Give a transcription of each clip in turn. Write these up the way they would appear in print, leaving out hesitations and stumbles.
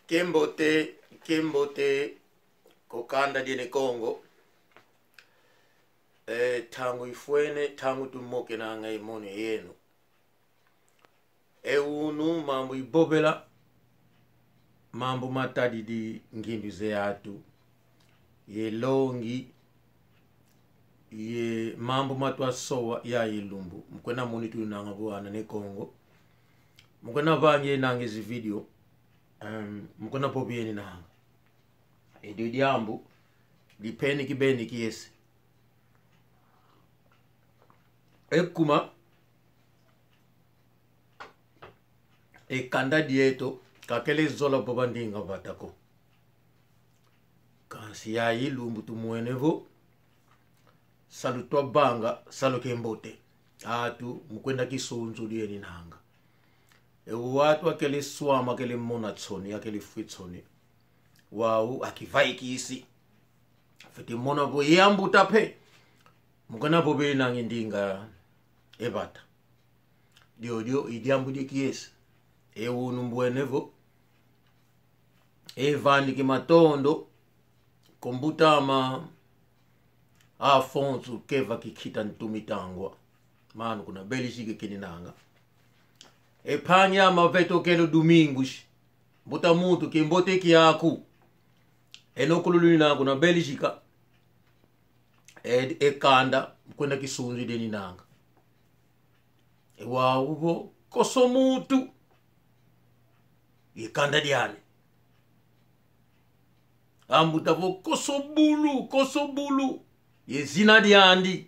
Kimbote kokanda dine Kongo tangu ifwene tangu tumoke na ngai mone yenu unu mambo ibobela mambo matadi di ngimbi zeatu ye longi ye mambo matwa sowa ya ilumbu mkwena monitu nanga bwana ne Kongo mkwena vange nange zi video mkwena pobieni nanga edio diambu dipeni kibeni kiese ekuma kanda dieto kakele zola babandinga batako kansi ya ilumbu tumuenevo salutwa banga salukembote atu mkwenda kisunzu dieni nanga watu akele swama akele monatsoni akele fuitsoni wau akivai kisi fiti mona bo yambu tape mkwena bobe nange ndinga ebata dio idiambu dikiesi unu mbwenevo evandi kimatondo kombutama Afonso keva kikita ntumitangwa manu kuna Belgique kininanga panya maveto kelo domingos buta mutu kimbote kiaku enokululina kuna Belgique kanda kwenda kisunzi deni nanga uvo koso mutu kanda diane ambuta vo koso bulu zina diandi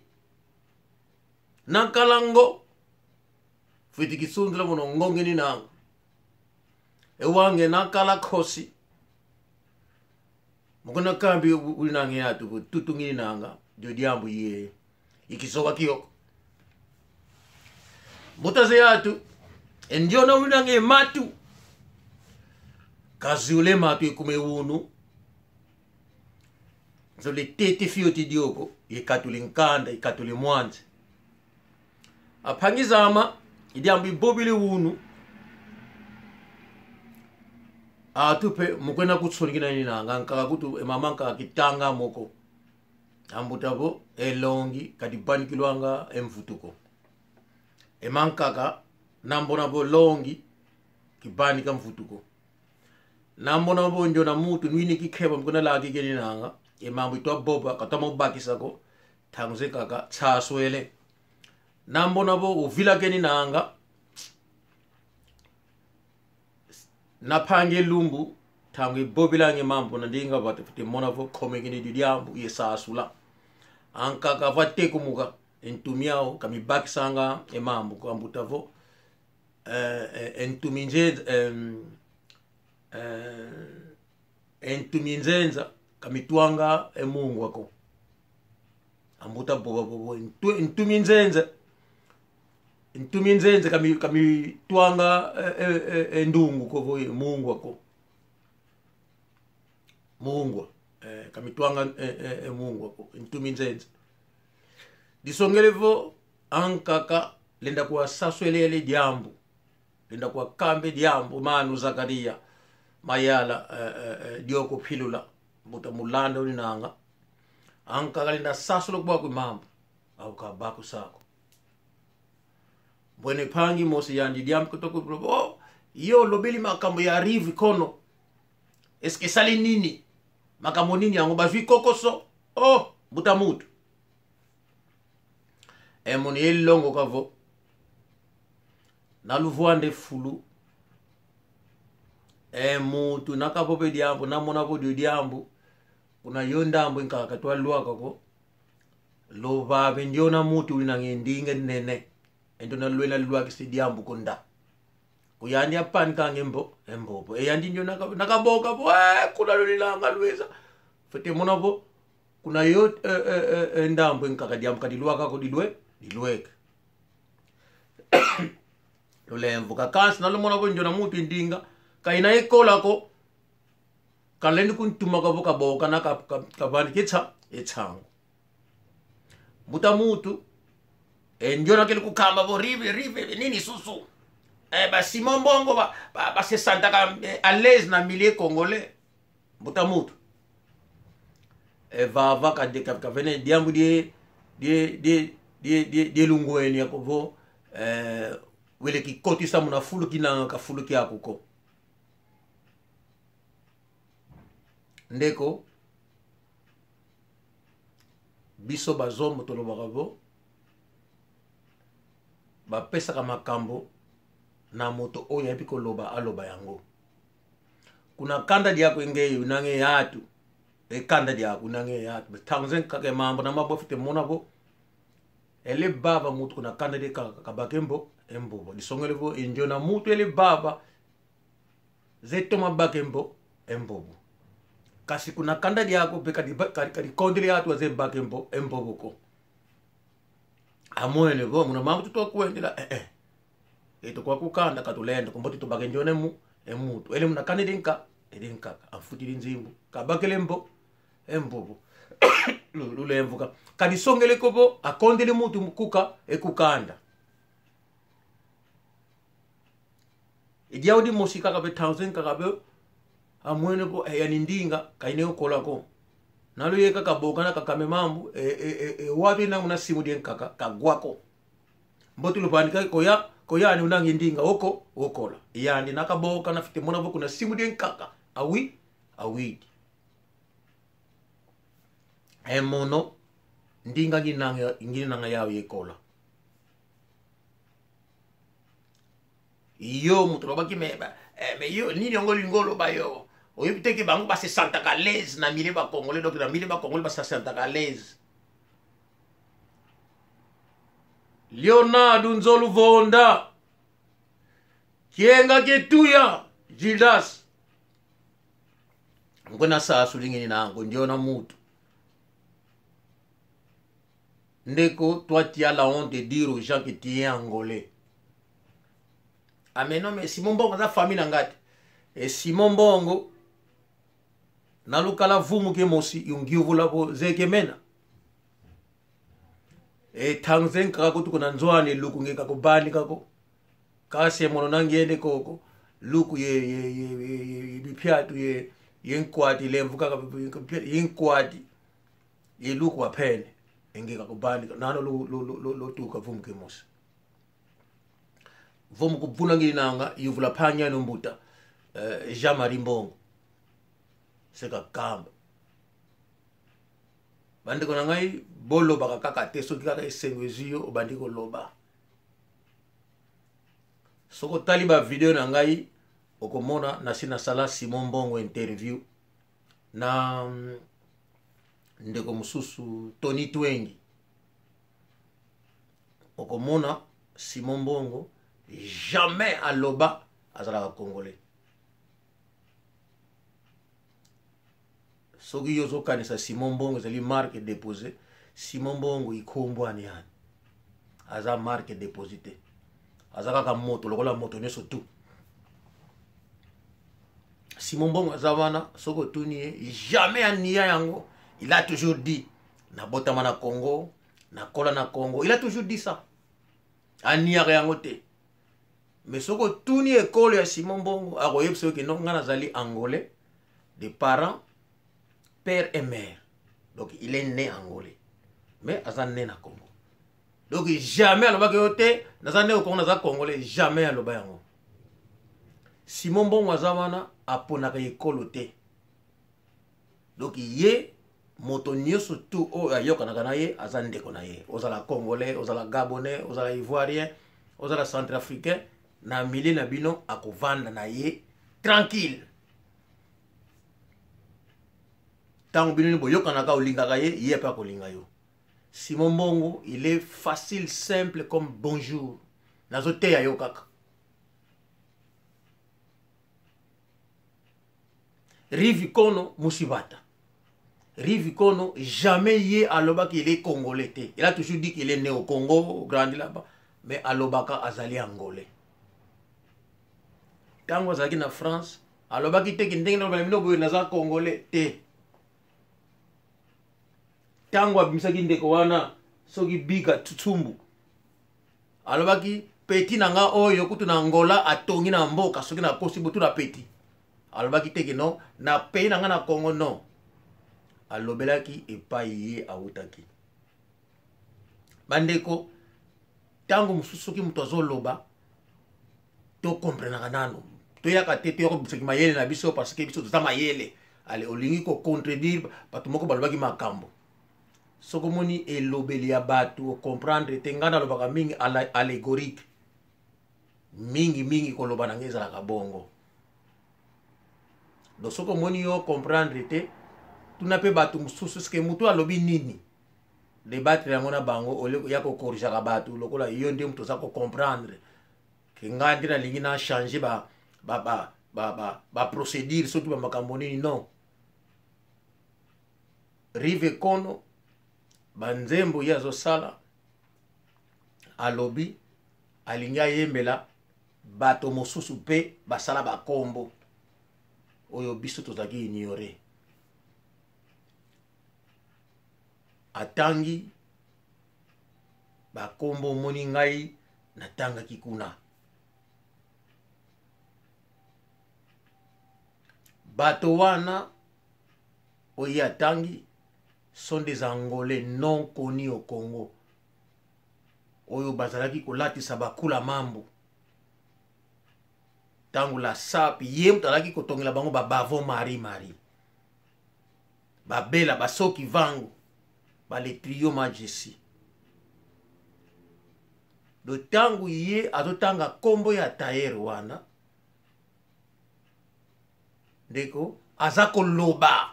nakalango fiti kisunzi la mono ngongeni nanga wange nakala kosi mukuna kambi ulinange yatu tutungini nanga diambu ye ikisoka kiyoko mutaze yatu endiona ulinange matu kazi ule matu ikume unu zole tete fioti dioko ikatuli nkanda ikatuli mwanze apangizama idiambu ibobile unu atupe mukwena kutsolikina ni nanga nkaka kutu mamanka kitanga moko ambutabo elongi kadibanikilwanga emfutuko emankaka nambona bo longi kibanika mfutuko nambona bo njona mutu nwini kikeba mkwena lagi keni nanga mambo itwa boba katamo bakisako tanguze kaka tsaswele nambona bo uvila keni nanga napange lumbu tangu bobilange mambo na ndinga batu fiti mona vo komekini diambu yesasula ankaka vate kumuka entumiao kamibakisanga mambo kwa mbutavo entuminzenza kamitwanga Mungu wako ambuta bobo entuminzenza kamitwanga endungu kovo Mungu wako Mungu kamitwanga Mungu wako entuminzenza disongelevo ankaka lenda kwa saswelele diambu lenda kwa kambe diambu manu Zakaria mayala dioko pilula buta mulanda ulinanga ankaka lenda saswelo kwa mambo au kabaku sako bwene pangi mosi yandi diambu kutoko yo lobeli makambo ya rivi kono eske sali nini makambo nini yango bazwi kokoso buta mutu moni elongo kavo naluvuande fulu mutu nakapope diambu namona podio diambu kuna yondambu nkaka twalwaka ko lo babe ndiona mutu ulinange ndinge nene endona lwela lwaki si diambu konda kuyandi apani kange embobo yandi ndio nakaboka bo kuna lolilanga lweza fete mona bo kuna yo ndambu nkaka diambu kadilwaka ko dilweke lolemvu kakansi nalomona bo njona mutu ndinga kaina ekola ko kalendi kuntuma kabo kaboka na kabani kitsa etsango buta mutu njona kele kukamba bo rive nini susu Ba Simon Bongo ba se sentaka à l'aise na milieu congolais. Mbuta mutu. Va ka vene diambu die lungweni yakovo wele ki koti sa muna fulu kina ka fulu ki akuko. Ndeko biso bazomo tolo bakabo ba pesa ka makambo na moto oya epiko loba aloba yango. Kuna kanda diako inge unange yatu kanda diako unange yatu tanzen kake mambo na mabofite monabo ele baba mutu kuna kanda de kabakembo embobo disongelevo injo na mutu ele baba zeto mabakembo embobo kasi kuna kanda diako pe kadi kondile yatu waze bakembo embobo ko amoene go muna mambo tuto kuendela eto kwa kukanda katulenda kumboti to bakenjo nemu emutu ele muna kanda dinka edinka amfutili nzimbu kabakelembo embobo lule mvuka kadi songele kobo akondele mutu mkuka ekukanda idiaudi musika kabe thousand kakabe amwene bo yanindinga kaine ukola ko nalo yeka kabokana kakame mambu wapi na una simu den kaka kagwako mbotu lupanika koya ni unangi ndinga oko okola yani nakaboka na fite mona boku na simu den kaka awi mono ndinga nginanga yawe yekola iyo mutroba kimeba me yo nini ngolo bayo oyibiteke bangu ba se santa à l'aise na mile ba congolais donc na mile ba congolais ba se santa à l'aise. Leonardo Nzolu Vonda Kienga Ketuya Gildas ngona saa sulingini nango ndiona mutu ndeko toi tu as la honte de dire aux gens que tu es angolais. Ah mais non mais Simon Bongo za famille ngati et Simon Bongo nalukala vumu ke mosi yungivula bo zeke mena tangzen kako tukuna nzwane luku ngeka kubani kako kasi mono nangiende koko luku ye bipiatu ye yenkwati lemvuka yenkwati ye luku wapene ngeka kubani nano lo tuka vumu ke mosi vumu kubuna nginanga yuvula panya no mbuta Jean-Marie Mbongo seka kamba bandiko na ngai bolo baka kaka te soki kaka esengwezio obandiko loba soko taliba video na ngai okomona na sina sala Simon Bongo interview na ndeko mususu Tony Twengi okomona Simon Bongo jamais aloba azala congolais. Soki yozo kanisa Simon Bongo zali marque déposée Simon Bongo ikombo aniani aza marque déposité aza kaka moto lokola moto neso tu Simon Bongo aza wana soko tuni jamais ania yango il a toujours dit na botama na Congo na kola na Congo il a toujours dit ça ania yango te mais soko tuni école ya Simon Bongo akoyebisa ke non ngana zali angolais des parents père et mère. Donc il est né angolais. Mais il est né na Congo. Donc jamais aloba ke na né au Congo na congolais jamais aloba yango. Simon Bongo azawana apona ka ekolo te. Donc ye moto nyoso tout o ayoka na kana ye azande ko na ye. Ozala congolais, ozala gabonais, ozala ivoirien, ozala centrafricain na milieu na bino akovanda na ye tranquille. Simon Bongo, il est facile, simple comme bonjour. Nazote ya yokaka. Rivi Kono Musibata. Rivi Kono, jamais yé aloba qu'il est congolais. Il a toujours dit qu'il est né au Congo, grandi là-bas. Mais alobaka azali angolais. Tango azaki na France, aloba ki te kindenge na bamino boye naza congolais te. Tango abimisaki ndeko wana soki biga tutumbu alobaki peti nanga oyo kutu na ngola atongi na mboka soki na kosi butu na peti alobaki teke no na pays nanga na Congo no alobelaki epai ye awutaki bandeko tango mususu soki mutu azoloba to comprenaka nano toyaka te toyaka bisoki mayele na biso parce que biso toza mayele ale olingi ko contredire bato moko balobaki makambo soko moni elobeli ya bato comprendre te ngana alobaka mingi allégorique mingi koloba nange ezalaka bongo donc soko moni yo comprendre te tuna pe bato mususu ske mutu alobi nini débattre yango na bango ole ya ko corriger bato lokola yo nde mutu za ko comprendre ke ngandi na lingi na changer ba procédure soki ba makambo nini non rive kono banzembo ya zosala alobi alingi ayembela bato mosusu pe basala bakombo oyo biso tozaki ignore atangi bakombo moni ngai natangaki kuna bato wana oyo atangi sont des Angolais non connus au Congo oyo bazalaki kolatisa bakula mambo tango la sapi ye mutalaki kotongela bango babavo mari babela basoki vango bale trio majesi do tango ye azotanga kombo ya tayer wana ndeko azako loba.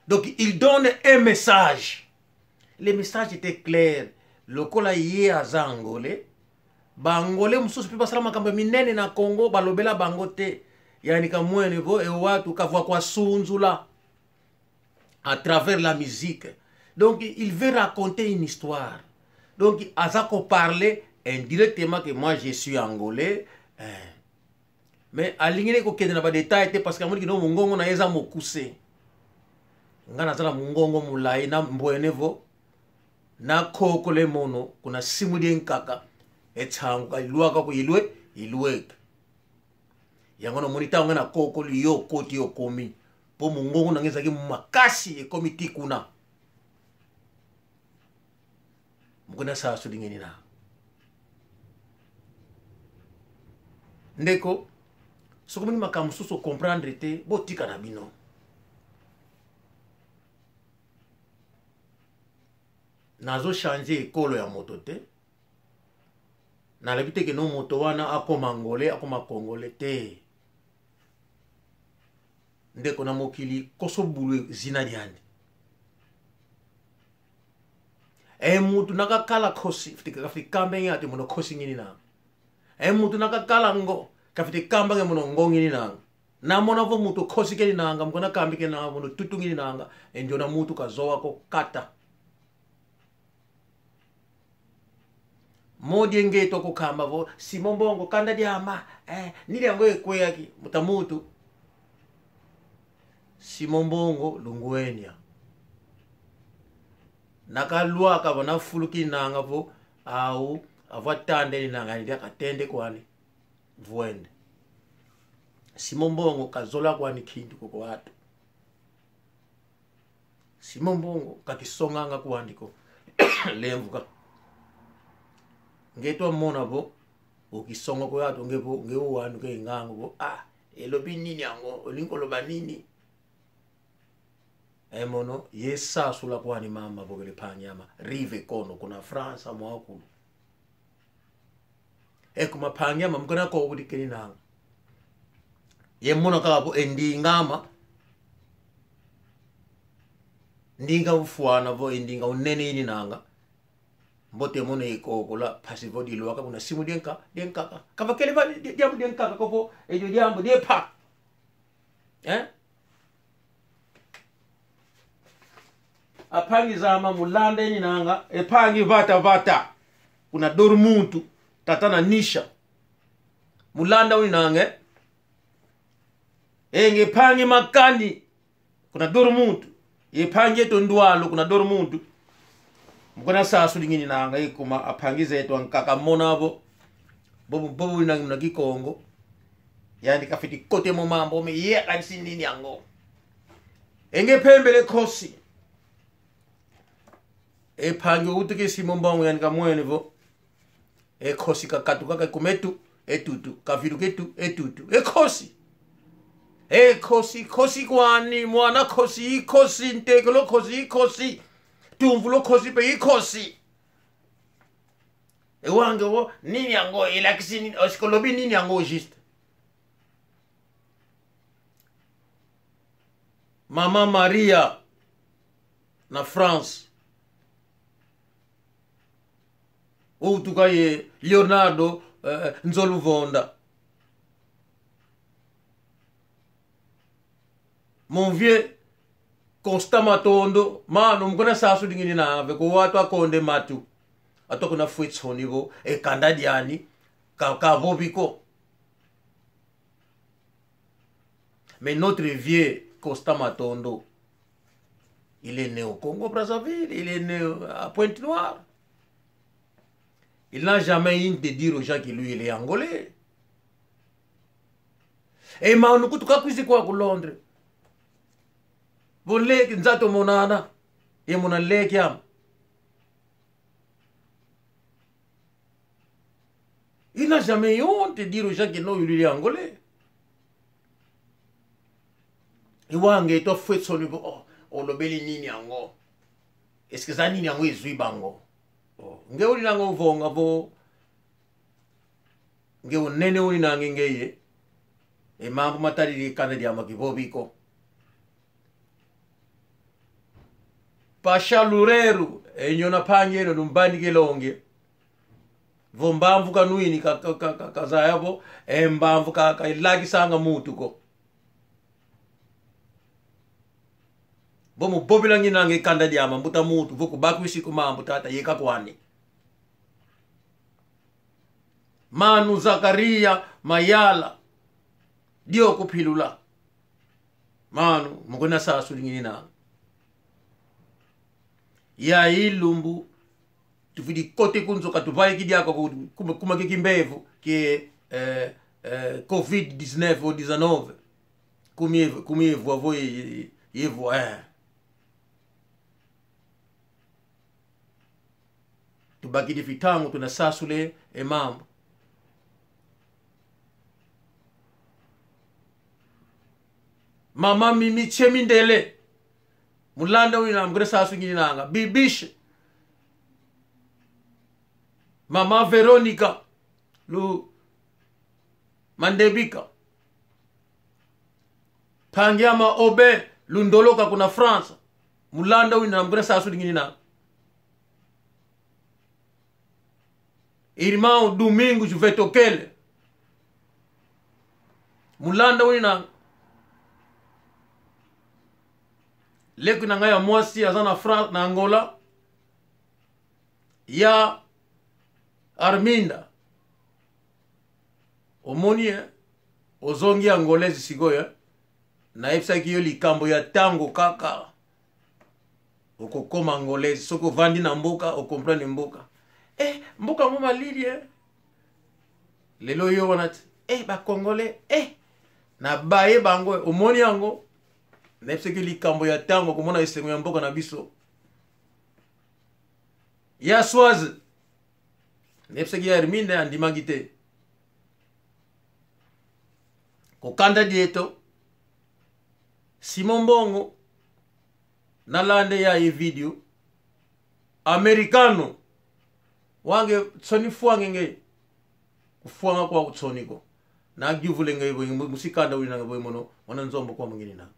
Donc il donne un message. Le message était clair. Lokola ye azangole bangole mususu pipa sala makambo minene na Congo balobela bangote yani kamwene vo e watu kavwa kwa sunzula à travers la musique. Donc il veut raconter une histoire. Donc azako parler indirectement que moi je suis angolais. Mais alingine ko kende na ba détail te parce que amoni kino mungongo na eza mokuse. Ngana zala mungongo mulai na mbwenevo na koko le mono kuna simudi nkaka ethangu iluaka ko ilueke yangono monita ngana koko liyo koti yokomi po mungongo nangeza ki makasi ekomiti kuna mukuna sa sudingeni na ndeko sokomoni makamu susu comprendre te botika na bino nazo changer ekolo ya moto te nalobi te ke no moto wana akoma ngole akoma kongole te ndeko na mokili koso bulu zina diandi mutu nakakala kosi fiti kambe ngati muno kosi ngini na mutu nakakala ngo kafite kamba nge muno ngo ngini na mona vo mutu kosi keni nanga mkona kambi ke na muno tutu ngini nanga enjo na mutu kazoa ko kata modi nge toko kamba vo Simon Bongo kanda diama nili yango ekwe yaki mutamutu Simon Bongo lunguenia nakalwa ka bana fuluki nanga vo au avatande ni nanga ndia katende kwani vuende Simon Bongo kazola kwani kintu koko watu Simon Bongo kakisonganga kuandiko lemvuka ngeto mona bo ukisonga ko yato ngebo ngewo wandu ke ngango bo elobi nini yango olinko loba nini mono yesa sula kwani mama bogele panyama rive kono kuna France mwakulu kuma panyama mkona ko ubudikeni nanga ye mona ka bo endingama ndinga ufuana bo endinga unene ini nanga mbote mona ikokola pasivo di loaka kuna simu denka kava keleva diambu denka kopo ejo diambu depa apangi zama mulande ni nanga epangi vata kuna dormuntu tatana nisha mulanda uni nange enge pangi makani kuna dormuntu epangi eto ndwalo kuna dormuntu mkona sasu lingini nanga ikuma apangize eto nkaka monabo bobu na Kikongo yani kafiti kote mo mambo me ye kansi nini yango enge pembele kosi e pange utuke Simon yani kamwene vo e kosi kakatuka kumetu etutu kaviruketu etutu e kosi kwani mwana kosi ntekelo kosi tumvulo kosi pe kosi e wange wo nini yango elakisi osikolobi nini yango juste Mama Maria na France utukaye Leonardo Nzoluvonda mon vieux Constant Matondo mano mkona sasu dingini na ave ko watu akonde matu atoko na fuitsonigo e kandadiani ka vobiko mais notre vieux Constant Matondo il est né au Congo Brazzaville, il est né à Pointe-Noire. Il n'a jamais eu de dire aux gens que lui il est angolais. Et manu kutuka kwisi kwa ku Londres. Bon leki nzato monana e mona leki am. Il n'a jamais eu honte de dire aux gens que non il est angolais. Iwange to fwetso ni oh olobeli nini ango. Est-ce que ça nini ango izwi bango? Nge uli nango vonga vo nge unene uli nange ngeye e mambo matari kana dia makivobiko pasha lureru e nyona panye no numbani kelonge vo mbamvu kanuini kazayabo e mbamvu ka ilagi sanga mutu ko bomu bobila ngina nge kanda dia mambuta mutu vo kubakwisi kumambo tata yeka kwani Manu Zakaria Mayala dio kupilula manu mugona sasu lingini na ya ilumbu tufidi kote kunzo katuvai kidia kwa kuma kikimbevu ki COVID-19 ou 19 kumievu avo yevu tubaki di fitangu tuna sasule mambo Mama Mimi Chemindele mulanda wina mgre sasu nginanga bibish Mama Veronica lu Mandebika Pangiama Obe lundoloka kuna France mulanda wina mgre sasu nginanga Irmão Domingos Vetokele mulanda wina leku na ngaya mwasi azana France na Angola ya Arminda omonie ozongi angolezi sigoya na epsa kiyo likambo ya tango kaka okokoma angolezi soko vandi na mboka okomprendre mboka mboka mo malili lelo yo wanati ba congolais na baye bango omoni yango nepseki likambo ya tango komona esengo ya mboka na biso ya Swazi nepseki ya Hermine andimaki te kokanda dieto Simon Mbongo nalande ya hii video americano wange tsoni fuange nge kufuanga kwa utsoniko na givule nge musikanda wina nge mono wana nzombo kwa mwingine na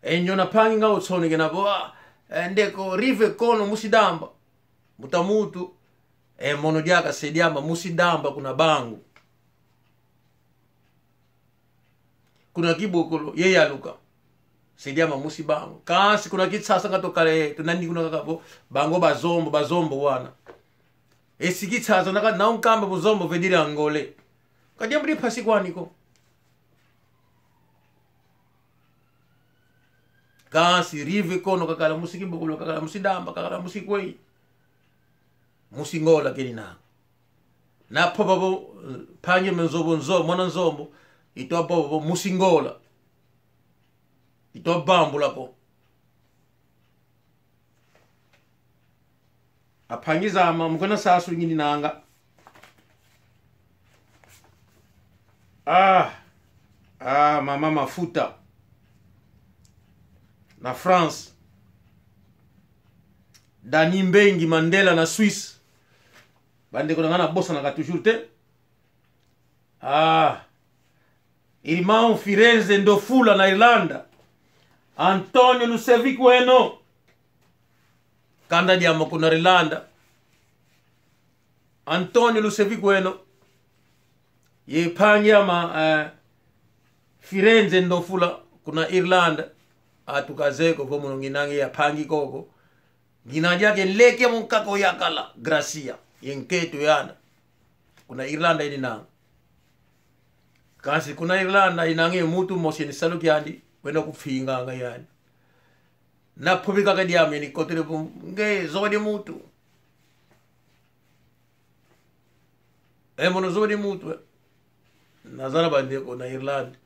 enyo na pangi nga utsonike na bo ndeko rive kono musidamba mutamutu mono diaka sediamba musidamba kuna bangu kuna kibokolo ye yaluka sediamba musibangu kasi kuna kitsasa ngatokale tunandi kuna kakabo bango bazombo wana esikitsaza naka na unkamba buzombo vedire angole kadiambri pasi kwaniko kasi rive kono kakala musikimbo kakala musidamba kakala musikwei musingola kelina na popa bo pange menzobo nzo mona nzombo ito popo musingola ito bambula ko apangiza ama mkona sasu ngini nanga mama mafuta na France Dani Mbengi Mandela na Swiss bande ko ngana bossa na ka toujours te Irmão Firenze Ndofula na Irlanda Antonio Lusevic weno kanda diamo kuna Irlanda Antonio Lusevic weno ye panya ma Firenze Ndofula kuna Irlanda atukazeko kwa munonginangi ya pangi koko ginanja yake leke munkako yakala gracia yenketu yana kuna Irlanda ini nang kasi kuna Irlanda inange mutu mosini saluki yandi wena kufinga nga yani na publika kadi yame ni kotere nge zodi mutu mono zodi mutu nazara bande ko na Irlanda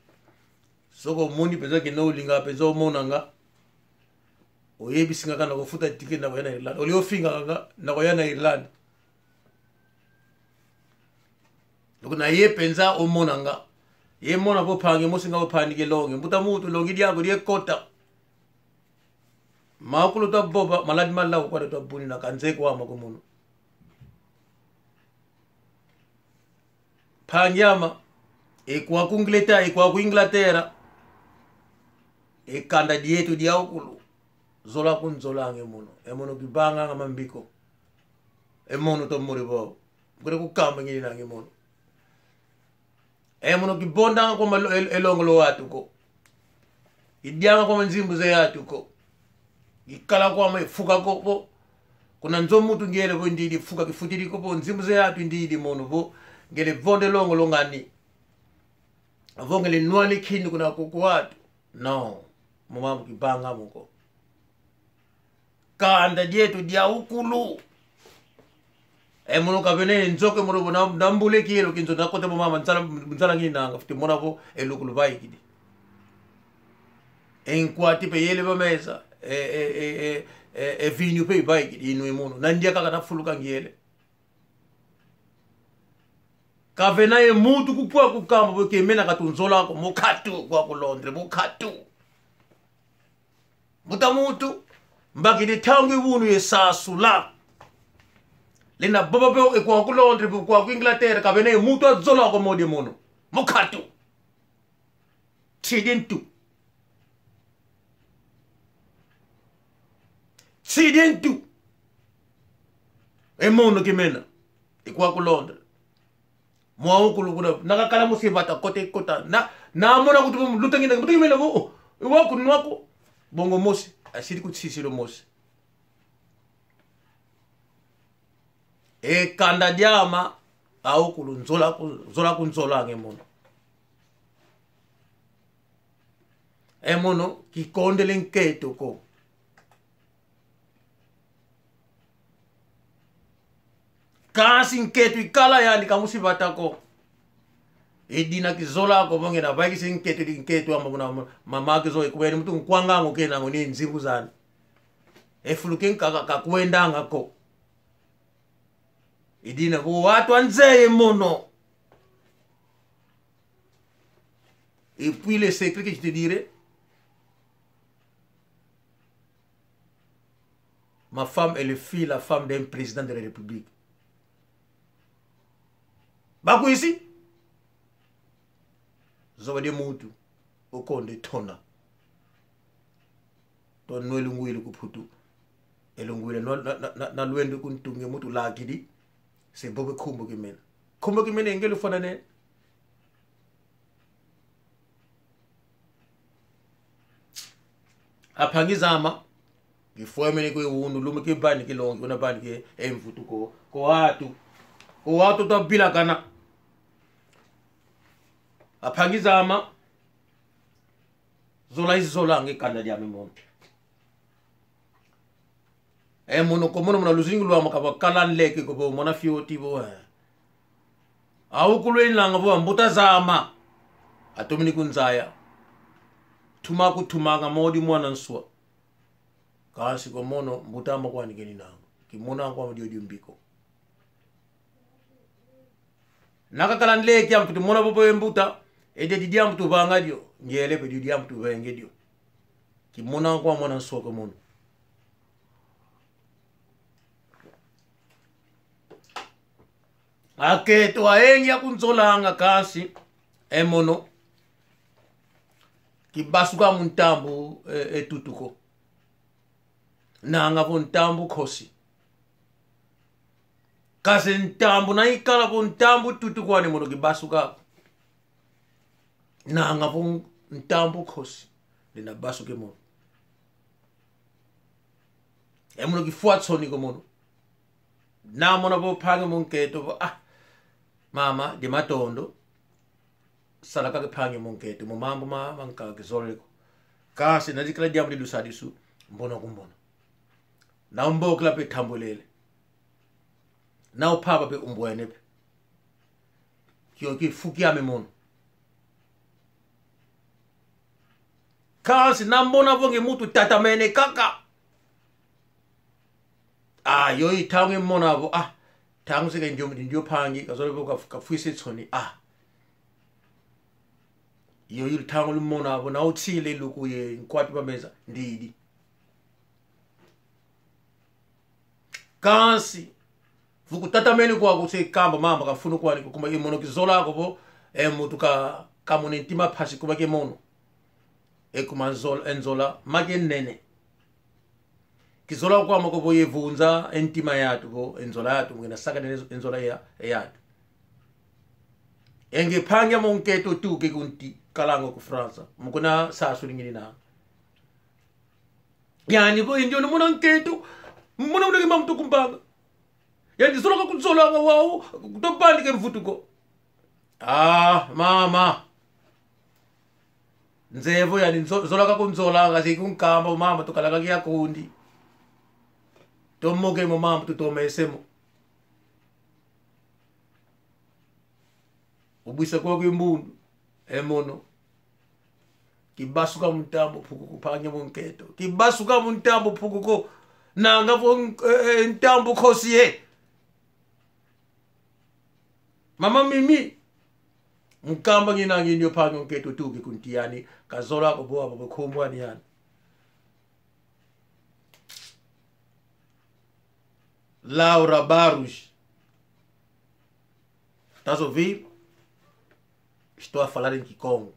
soko muni peza ke no linga peza mona nga oyebisinga kana kufuta ticket na yana Irlanda oli ofinga nga na yana Irlanda lokuna ye penza o mona nga ye mona bo pange musinga bo panike longe mbuta mutu longi diago die kota makulu to boba maladi malla ko to buni na kanze ko ama ko muno panyama kwa kungleta kwa kuinglatera kanda dietu diaukulu zola kun zola ngemuno emono bibanga ngamambiko emono to muribo ngure ku kamba ngini na ngemuno emono kibonda ko elongolo watu ko idyanga ko nzimbu ze yatu ko ikala ko fuka ko kuna nzomutu ngele bo ndidi fuka kifutiri ko bo nzimbu ze yatu ndidi mono bo ngele vonde longolo ngani avongele nwani kindi kuna ko watu no mama kibanga muko kanda dietu dia ukulu muno kavene nzoke murubo na ndambule kilo kinzo nakote mama nzala ngini nanga futi mona ko elukulu vai kidi enkwati pe yele bameza vinyu pe vai kidi inu muno nandia kaka nafuluka ngiyele kavena mutu kupwa kukamba boke mena katunzola ko mokatu kwa kulondre mokatu mutamutu mbakidi tangu ibunu yesasula lena baba be kwa kulondre kwa Inglaterra kavena mutu azola ko modi mono mokatu tidintu mono kimena kwa kulondre mwa ukulu kuna nakakala musibata kote kota na mona kutu lutangina mutumela bo wako nwako bongo mosi asiri kutsisiro mosi kanda diama au kulunzola kunzola ngemono mono kikondele nketo ko kasi nketu ikala yani kamusibata ko edina kizola ko bonge na baki sinketu nketu ama mama ke zo ikubeni mutu nkwanga ngoke na ngoni nzibu zana efuluken kaka kwenda ngako edina ko watu anzeye mono et puis le secret que je te dirais ma femme elle est la femme d'un président de la République. Baku ici zobade mutu okonde tona ton no elungwile kuputu elungwile na lwende kuntunge mutu lakidi se bobe kumbo kimena ngelo fona ne apangizama ngifwemene ko yunu lumike bani ke lonke una bani ke emvutu ko watu tabila kana apangizama zola izola ngekanda dia memono mono ko mono luzingu lwa makaba kala leke ko mona fioti bo au kulweni langa vo mbuta zama atomini kunzaya tuma kutumanga modi mwana nswa kasi ko mono mbuta mbo kwani geni nango kimona kwa mdio dimbiko nakakala nle kya mtu mona popo mbuta ede didia mtu banga dio ngele pe didia mtu benge dio kimona kwa mwana nswa ko mono ake to aengia kunzolanga kasi emono kibasuka muntambu etutuko nanga vontambu khosi kasi ntambu na ikala vontambu tutuko ani mono kibasuka nanga vontambu khosi lina basuke mono emono kifuatsoni ko mono na mona vo phange monketo mama de matondo salaka ke phange monketo mo mambo manka ke zoreko kasi na dikala diamri du sadisu mbona kumbona na mbokla pe thambulele na uphaba pe umbwene pe kyo ki fukia me mono kasi na mbona vonge mutu tatamene kaka yo itange mona vo tangu sike ndio phangi kazole vo ka fuise tsoni yo itangu mona vo na utsile luku ye nkwati pameza ndidi kansi vuku tatamene kwa kuse kamba mama kafunu kwani kuma imono kizola ko vo mutu ka monentima phasi kuba ke mono kuma enzola magenene kizola kwa mako vo yevunza entima yatu vo enzola yatu ngena saka enzola yatu enge phanga monketo tu ke kunti kalango ku France mukuna sasu lingini na yani vo indio no monketo muna muna kimam to kumpanga yani zola ko kuzola wao to bandi ke mvutuko mama nzevo yani zola ka kunzola ngasi kunkamba mama to kalanga kya kundi tomoge mo mama to mesemo ubisa kwa kimbundu emono kibasuka muntambo phuku kuphanye monketo kibasuka muntambo phuku ko nanga vo ntambo khosi ye mama mimi mkamba ngina nginyo phanye monketo tuki kuntiani kazola ko bo abo khombwani yani Laura Barros. Estás a ouvir? Estou a falar em Kikongo.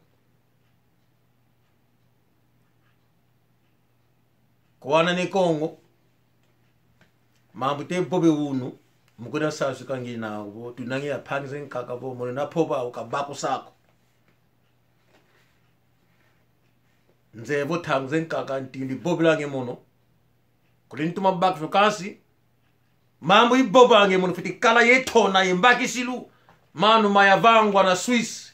Kwana ne Kongo. Mambo te bobe unu. Mukuna sasu kangi na ubo. Tunangi ya pangzen kakabo. Mune na poba ukabako sako. Nzevo tangzen kakantindi bobe lange mono. Kulintuma bak fukasi. Mambo ibobange mono fiti kala yetona yembaki silu manu mayavangwa na Swiss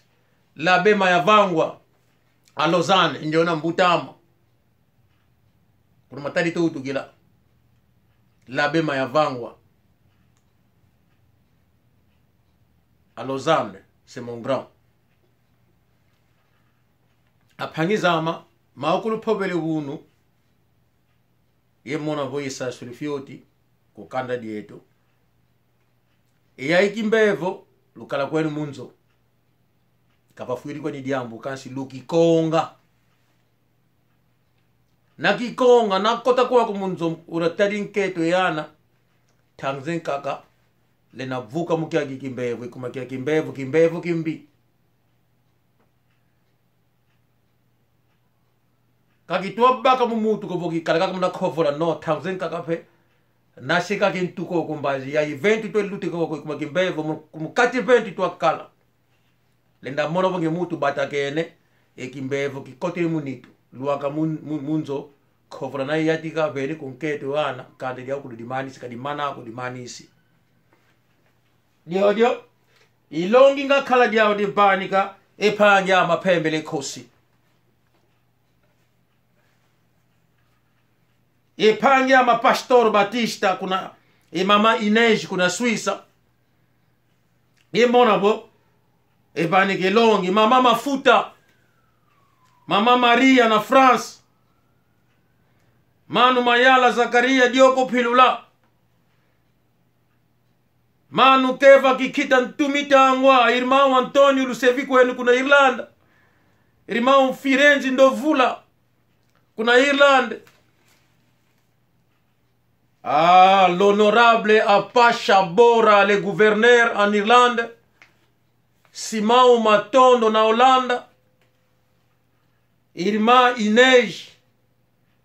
labe mayavangwa a Lausanne indiona mbutama kuna matari to utugila labe mayavangwa a Lausanne c'est mon grand apangizama maukulu pobele wunu ye mona voisa sulfioti kukanda dieto ikimbevo lukala kwenu munzo kapafuiri kwa nidiambu kansi lukikonga na kikonga na kota kwa kumunzo uratari nketo yana tangzen kaka lena vuka mukia kimbevo kumakia kimbevo kimbi kakitwa baka mumutu kovoki kalaka kumna khofola no tangzen kaka pe nashika kintuko kumbazi ya event to luti ko kuma kimbevo kumukati event to akala lenda mono bonge mutu batakene kimbevo kikotiri munitu luaka munzo khofra na yatika vele kunketo wana kande ya kuludimani sikadimana ko dimanisi dio ilongi ngakhala diawo dibanika ephanga amapembele khosi Epanga Pastor Batista kuna mama Inês kuna Suíça Imbona bo ebanike longi mama Mafuta, mama Maria na France, Manu Mayala Zakaria Dioko Pilula, Manu Keva Kikita Ntumita Angwa, irmão Antonio Lusevico enu kuna Irlanda, irmão Firenze Ndovula kuna Irlanda. Ah, l'honorable Apache Bora, le gouverneur en Irlande, Simão Matondo na Holanda, irmã Inês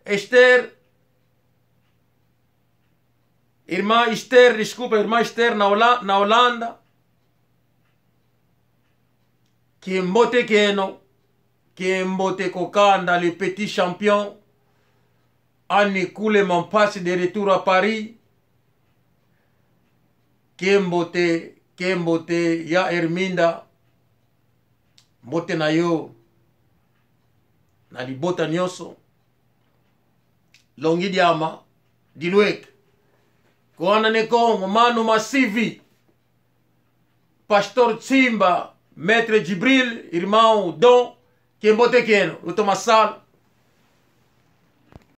Esther, irmã Esther, desculpa, irmã Esther na Holanda, que mbote keno, que mbote kokanda, le petit champion, Annie Koule m'en passe de retour à Paris, que mbote, ya Herminda, mbote na yo, na libota nyoso, longi diama, diluek, Koana Nekongo, Manu Masivi, Pastor Tsimba, Maître Djibril, irmão Dom, que mbote keno, Luto Masal,